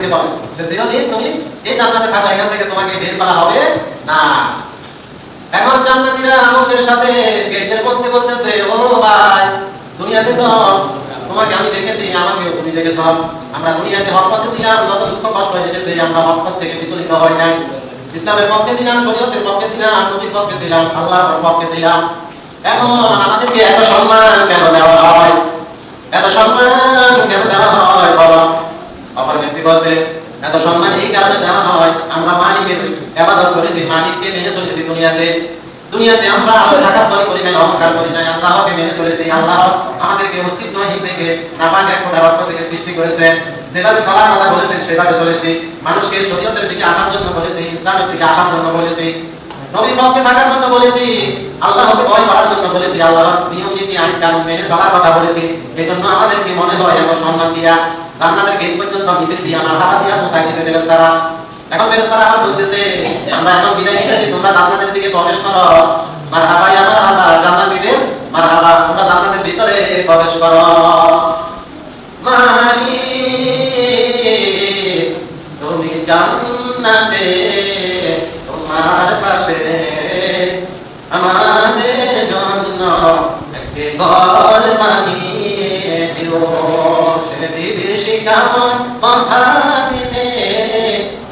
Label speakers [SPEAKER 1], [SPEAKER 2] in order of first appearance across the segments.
[SPEAKER 1] চিরদিন তুমি এই জান্নাতে থাকো, এখান থেকে তোমাকে বের করা হবে না। এখন জান্নাতীরা আমাদের সাথে গেটের মধ্যে বলতেছে, ও ভাই, দুনিয়াতে তো তোমাকে আমি দেখেছি, আমাকে তুমি দেখেছ, আমরা দুনিয়াতে হক পথে ছিলাম, যত দুঃখ কষ্ট এসেছে আমরা হক পথ থেকে বিচলিত হই নাই, ইসলামের পক্ষে ছিলাম, শরীয়তের পক্ষে ছিলাম, নবীর পক্ষে ছিলাম, আল্লাহর পক্ষে ছিলাম। এখন আমাদেরকে এত সম্মান কেন দেওয়া হয়? এত সম্মান কেন দেওয়া হয় বলো? অপর ব্যক্তি বলবে, এত সম্মান এই কারণে দেওয়া হয়, আমরা মালিকের ইবাদত করেছি, মালিককে মেনে চলেছি। দুনিয়াতে আমরা তাকাব্বুরি করি নাই, অহংকার করি নাই, আল্লাহকে মেনে চলেছি। আল্লাহ আমাদেরকে অস্তিত্বহীন থেকে নাপাক এক পদার্থ থেকে সৃষ্টি করেছেন, যেভাবে চলার কথা বলেছেন সেভাবে চলেছি। মানুষকে শরীয়তের দিকে আসার জন্য বলেছি, ইসলামের দিকে আসার জন্য বলেছি, নবীর পক্ষে থাকার জন্য বলেছি, আল্লাহকে ভয় করার জন্য বলেছি, আল্লাহর নিয়ম নীতি আইন কানুন মেনে চলার কথা বলেছি। এজন্য আমাদেরকে মনে হয় এত সম্মান দিয়া জান্নাতের গেট পর্যন্ত মিছিল দিয়া মারহাবা দিয়া পৌঁছাই দিয়েছে ফেরেশতারা। এখন ফেরেশতারা আবার বলতেছে, আমরা এখন বিদায় নিতেছি, তোমরা জান্নাতের দিকে প্রবেশ করো। মারহাবা ইয়া মারহাবা, জান্নাতীদের মারহাবা, তোমরা জান্নাতের ভিতরে প্রবেশ করো। মালিক তুমি জান্নাতে তোমার পাশে আমাদের জন্য একটি ঘর বানিয়ে দিও, সে বিভীষিকাময় মহাদিনে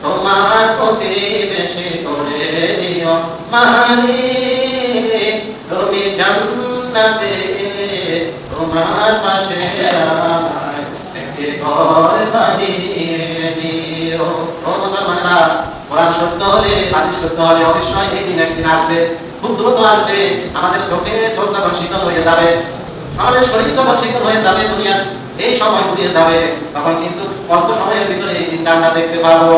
[SPEAKER 1] তোমার প্রতিবেশী করে দিও। মালিক তুমি জান্নাতে তোমার পাশে আমায় একটি ঘর বানিয়ে দিও। ও মুসলমানেরা, কোরআন সত্য হলে, হাদিস সত্য হলে অবশ্যই এই দিন একদিন আসবে, খুব দ্রুত আসবে। আমাদের চোখে চোখ যখন শীতল হয়ে যাবে, আমাদের শরীর যখন শীতল হয়ে যাবে, দুনিয়ার এই সময় ঘুরিয়ে যাবে, তখন কিন্তু অল্প সময়ের ভিতরে এই দিনটা আমরা দেখতে পাবো।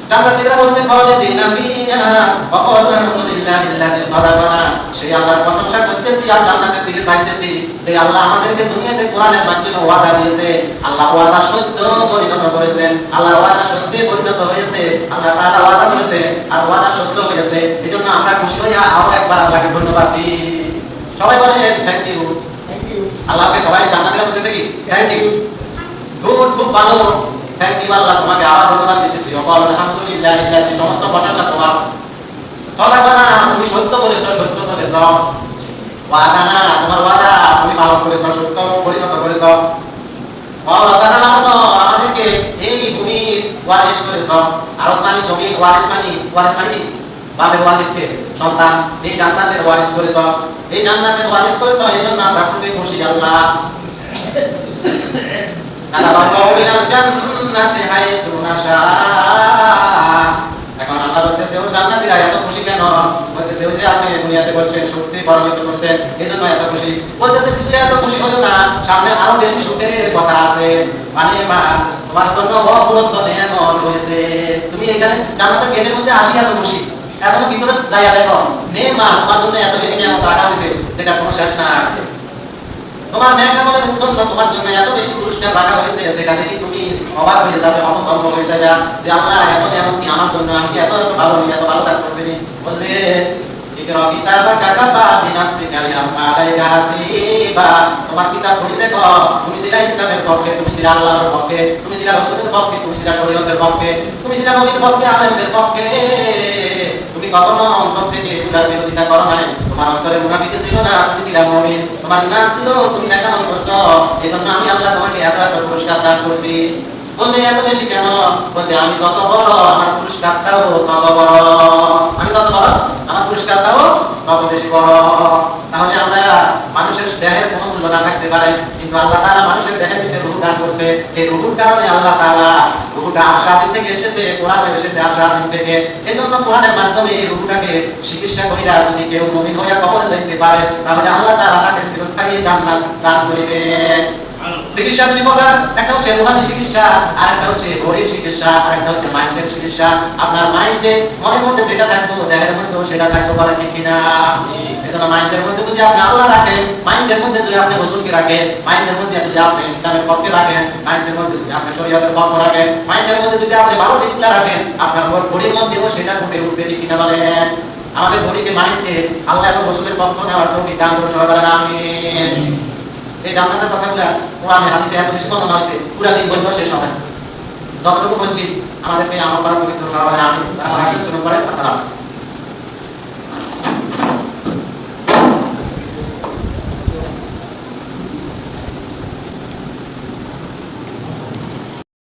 [SPEAKER 1] জান্নাতীরা বলবে, খালিদিনা ফিহা ওয়া ক্বালা আলহামদুলিল্লাহিল্লাযী সাদাকানা। সেই আল্লাহর প্রশংসা করতেছি আর জান্নাতের দিকে চাইতেছি, যে আল্লাহ আমাদেরকে দুনিয়াতে কোরআনের মাধ্যমে ওয়াদা দিয়েছে। আল্লাহ ওয়াদা সত্য পরিণত করেছেন, আল্লাহ ওয়াদা সত্যে পরিণত হয়েছে, আল্লাহ তাআলা ওয়াদা করেছে আর ওয়াদা সত্য হয়েছে। এজন্য আমরা খুশি হইয়া আরো একবার আল্লাহকে ধন্যবাদ দিই। সবাই বলেন থ্যাংক ইউ। আল্লাহকে সবাই জান্নাতীরা বলতেছে কি থ্যাংক ইউ, খুব ভালো, থ্যাংক ইউ আল্লাহ, তোমাকে আবার ধন্যবাদ দিতেছি। আলহামদুলিল্লাহিল্লাযী, সমস্ত প্রশংসা তোমার। সাদাকানা, তুমি সত্য বলেছো, সত্য বলেছো। ওয়াদানা, তোমার ওয়াদা তুমি পালন করেছো, সত্য পরিণত করেছো। ওয়ারাসানা, আমাদেরকে এই ভূমির ওয়ারিশ করেছো। আরব মানে জমির ওয়ারিশ, মানে বাপের ওয়ারিশকে সন্তান, এই জান্নাতের ওয়ারিশ করেছো, এই জান্নাতের ওয়ারিশ করেছো। এজন্য আমরা খুবই খুশি আল্লাহ। এখন আল্লাহ বলতেছে, ও জান্নাতীরা এত খুশি কেন? বলতেছে, ওই যে আপনি দুনিয়াতে বলছেন সত্যি পরিণত করছেন, এই জন্য এত খুশি। বলতেছে, তুই এত খুশি হলো না, সামনে আরো বেশি সুখের কথা আছে। মানে মা, তোমার জন্য অফুরন্ত নিয়ামত রয়েছে। তুমি এখানে জান্নাতের গেটের মধ্যে আসি এত খুশি, এখন ভিতরে যাইয়া দেখো নে মা, তোমার জন্য এত বেশি নিয়ামত রাখা হয়েছে, যেটা কোনো শেষ না। তোমার নেক আমলের জন্য তোমার জন্য এত বেশি পুরস্কার রাখা হয়েছে, যেটা দেখি তুমি অবাক হয়ে যাবে, হতভম্ব হয়ে যাবে, যে আল্লাহ এমন কি আমার জন্য, আমি কি এত ভালো কাজ করছি। বলবে, তোমার কিতাব পড়ে দেখো, তুমি ছিলা ইসলামের পক্ষে, তুমি ছিলা আল্লাহর পক্ষে, তুমি ছিলা রাসূলের পক্ষে, তুমি ছিলা শরীয়তের পক্ষে, তুমি ছিলা নবীর পক্ষে, আলেমদের পক্ষে। তুমি কখনো অন্তর থেকে এগুলার বিরোধিতা করো নাই, তোমার অন্তরে মুনাফিক ছিল না, তুমি ছিলা মুমিন, তোমার ঈমান ছিল, তুমি নেক আমল করছো। এজন্য আমি আল্লাহ তোমাকে এত পুরস্কার দান করছি। বলতে এত বেশি কেন? বলতে আমি যত বড় আমার পুরস্কারটাও তত বড়, আমি যত বড় আমার পুরস্কারটাও তত বেশি বড়। তাহলে আমরা মানুষের দেহের কোনো মূল্য না থাকতে পারে, কিন্তু আল্লাহ তাআলা মানুষের দেহের ভিতরে রূহ দান করছে। এই রূহের কারণে আল্লাহ তাআলা, রূহটা আশরাফিন থেকে এসেছে, কোরআনে এসেছে আশরাফিন থেকে। এজন্য কোরআনের মাধ্যমে এই রূহটাকে চিকিৎসা কইরা যদি কেউ মুমিন হইয়া কবরে যাইতে পারে, তাহলে আল্লাহ তাআলা তাকে চিরস্থায়ী জান্নাত দান করিবেন। চিকিৎসা দুই প্রকার, একটা হচ্ছে রূহানি চিকিৎসা, আর একটা হচ্ছে বডির চিকিৎসা, আর একটা হচ্ছে মাইন্ডের চিকিৎসা। আপনার মাইন্ডে, মনের মধ্যে যেটা থাকবো দেহের মধ্যেও সেটা থাকতে পারে, ঠিক কিনা? এজন্য মাইন্ডের মধ্যে যদি আপনি আল্লাহ রাখেন, মাইন্ডের মধ্যে যদি আপনি রাসূলকে রাখেন, মাইন্ডের মধ্যে যদি আপনি ইসলামের পক্ষে রাখেন, মাইন্ডের মধ্যে যদি আপনি শরীয়তের পক্ষে রাখেন, মাইন্ডের মধ্যে যদি আপনি ভালো দিকটা রাখেন, আপনার বডির মধ্যেও সেটা ফুটে উঠবে, ঠিক কিনা বলেন? আমাদের বডিকে, মাইন্ডকে আল্লাহ এবং রাসূলের পক্ষ নেওয়ার তৌফিক দান করুন, সবাই বলেন আমিন। এই জান্নাতের কথাগুলো কোরআনে হাদিসে এত বেশি বর্ণনা হয়েছে, পুরো দিন বলবো শেষ হবে। যতটুকু বলছি আমাদেরকে আমল করা পবিত্র করা আমি